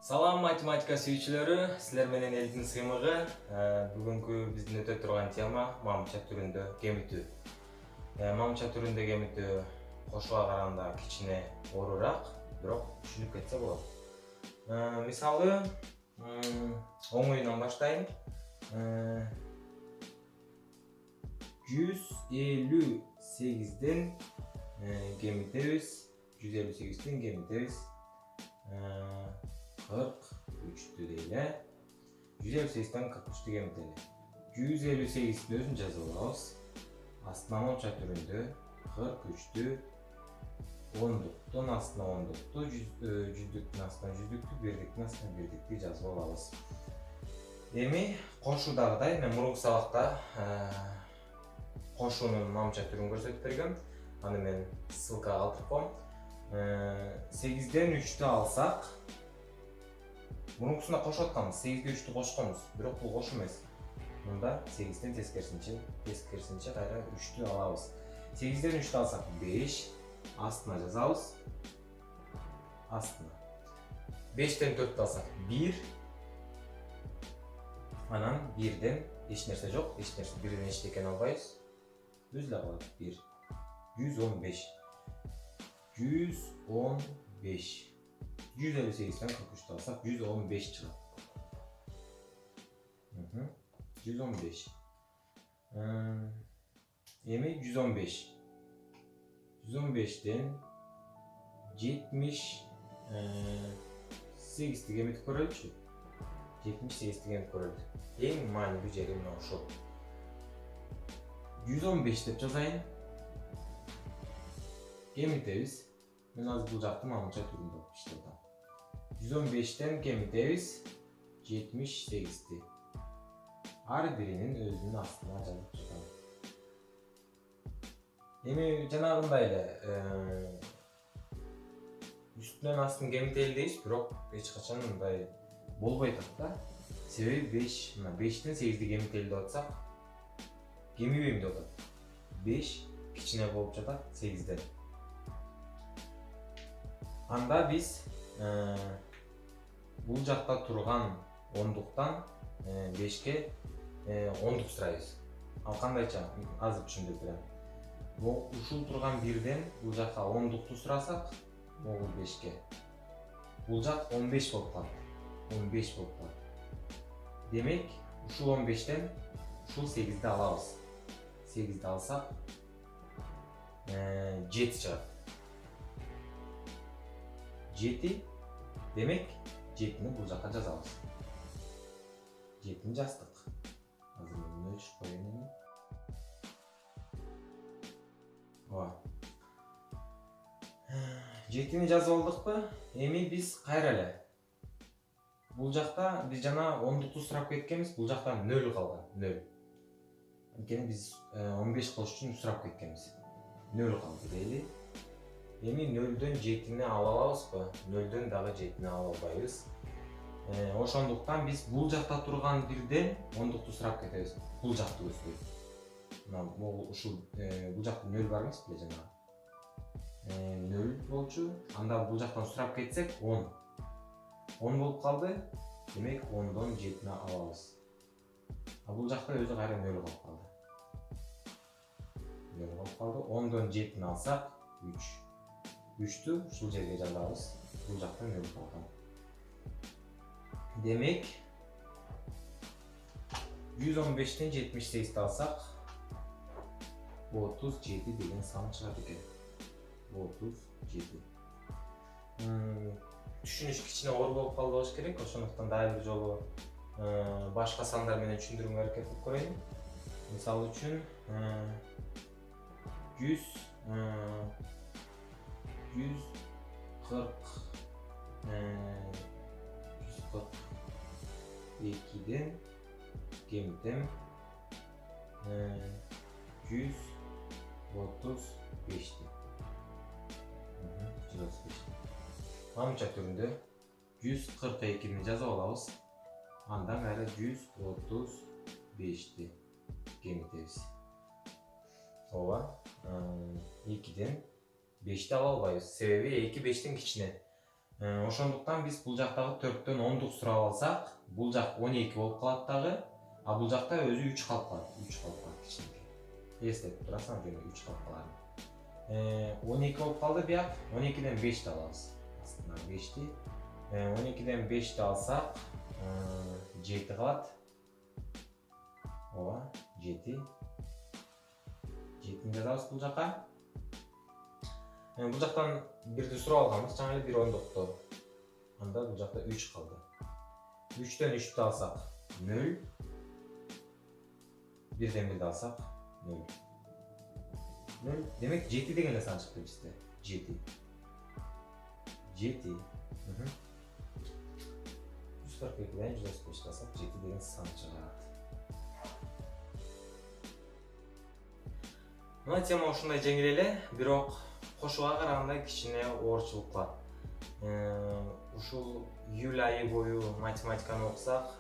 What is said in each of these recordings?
Салам математика сүйүүчүлөрү, силер менен элдин сыймыгы. Бүгүнкү биздин өтө турган тема мамча түрүндө кемитүү. Мамча түрүндө кемитүү кошуга караганда кичине оорураак, бирок түшүнүп кетсе болот. Мисалы, оңоюнан баштайын. 158ден кемитебиз, 158ден кемитебиз. 43'tü deyle. 158'den 43'tü kemitelim. 158'de özün жазып алабыз. Астына мамча түрүндө 43'tü 10'дуктон астына 10'дукту, жүздүктүн астына жүздүктү, бирдиктин астына бирдикти жазып алабыз. Эми кошуудагыдай мен мурунку сабакта кошуунун мамча түрүн көрсөтүп бергем. Аны мен ссылкага калтырып коем. 8'ден 3'tü алсак, мурункусунда кошуп атканбыз, 8'ге 3'tü кошконбуз, бирок бул кошуу эмес. Мында 8'ден тескерисинче кайра 3'tü алабыз. 8'ден 3'tü алсак 5, астына жазабыз. Астына. 5'тен 4'tü алсак 1. Анан 1'ден эч нерсе жок, 1'ден эчтекен албайбыз. Өзү эле калат 1. 115. 115. 158'den 43'tü alsak 115 çıkar. 115. Emi 115. 115'ten 78'ti kemitip ko'raylikçi. 78'ti kemitip ko'raylik. Eng maanilүү jeri mына ошол. 115 деп жазайын. Kemitебиz. Мен азыр бул жакты мамча түрүндө иштеп атам. 115'ten кемитебиз 78'ti. Ар биринин өзүнүн астына жазып жатам. Эми жанагындай эле үстүнөн астын кемители дейбиз, бирок эч качан мындай болбой атат да. Себеби 5'тен 8'di кемители деп атсак, кемибейм деп атат. 5 кичине болуп жатат 8'ден. Анда биз бул жакта турган ондуктан 5ке ондук сурайбыз. Ал кандайча азыр түшүндүрүп берем. Ушул турган 1ден бул жакка ондукту сурасак, могул 5ке. Бул жак 15 болуп калат. 15 болуп калат. Демек, ушул 15'тен ушул 8'di алабыз. 8'di алсак 7 чыгат. 7. Демек, 7'ni бул жакка жазабыз. 7'ni жаздык. Азыр мен өлчүп коеюн эми. Ооба. 7'ni жазып алдыкпы? Эми биз кайра эле. Бул жакта биз жана ондукту сурап кеткенбиз, бул жакта 0 калган, 0. Анткени биз 15 кылыш үчүн сурап кеткенбиз. 0 калды дейли. Эми 0'дөн 7'ni ала алабызбы? 0'дөн дагы 7'ni ала албайбыз. Ошондуктан биз бул жакта турган 1'ден ондукту сурап кетебиз. Бул жакты көздөйт. Мына ушул бул жакта 0 бар эмес беле жанагы? 0 болчу. Анда бул жактан сурап кетсек 10. 10 болуп калды. Демек 10'дон 7'ni алабыз. А бул жакта өзү кайра 0 болуп калды. 0 болуп калды. 10'дон 7'ni алсак 3. 3'tü ушул жерге жазабыз. Бул жакта 0 калган. Демек 115'тен 78'di алсак 37 деген сан чыгат экен. 37. Түшүнүш кичине оор болуп калды болуш керек. Ошондуктан дагы бир жолу башка сандар менен түшүндүрүүгө аракет кылып коеюн. Мисалы үчүн 142'den kemitem 135'ti. 135. Мамча түрүндө 142'ni жазып алабыз. Андан кайра 135'ti кемитебиз. Ооба. 2'den 5'ti ала албайбыз. Себеби 2 5'тен кичине. Ошондуктан биз бул жактагы 4төн 10дук сурап алсак, бул жак 12 болуп калат дагы, а бул жакта өзү 3 калып калат. 3 калып калат кичинекей. Эстеп турасың, жөн 3 калып калат. 12 болуп калды бияк. 12ден 5 алабыз. Астына 5ти. 12ден 5ти алсак, 7 калат. Ооба, 7. 7-ни жазабыз бул жака. Бул жактан бирди сурап алганбыз, жаңы эле 1 ондукту. Анда бул жакта 3 калды. 3төн 3тү алсак 0. 1ден 1ди алсак 0. 0. Демек 7 деген эле сан чыкты бизде. 7. 7. 142ден 135 алсак 7 деген сан чыгат. Мына тема ушундай жеңил эле, бирок кошууга караганда кичине оорчулук кылат. Ушул июль айы бою математиканы окусак,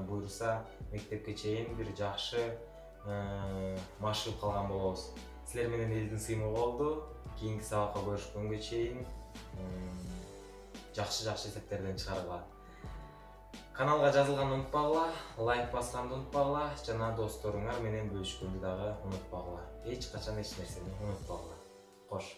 буюрса мектепке чейин бир жакшы машыгып калган болобуз. Силер менен элдин сыймы болду. Кийинки сабакка көрүшкөнгө чейин жакшы эсептерден чыгаргыла. Каналга жазылганды унутпагыла, лайк басканды унутпагыла, жана досторуңар менен бөлүшкөндү дагы унутпагыла. Эч качан эч нерсени унутпагыла. Кош.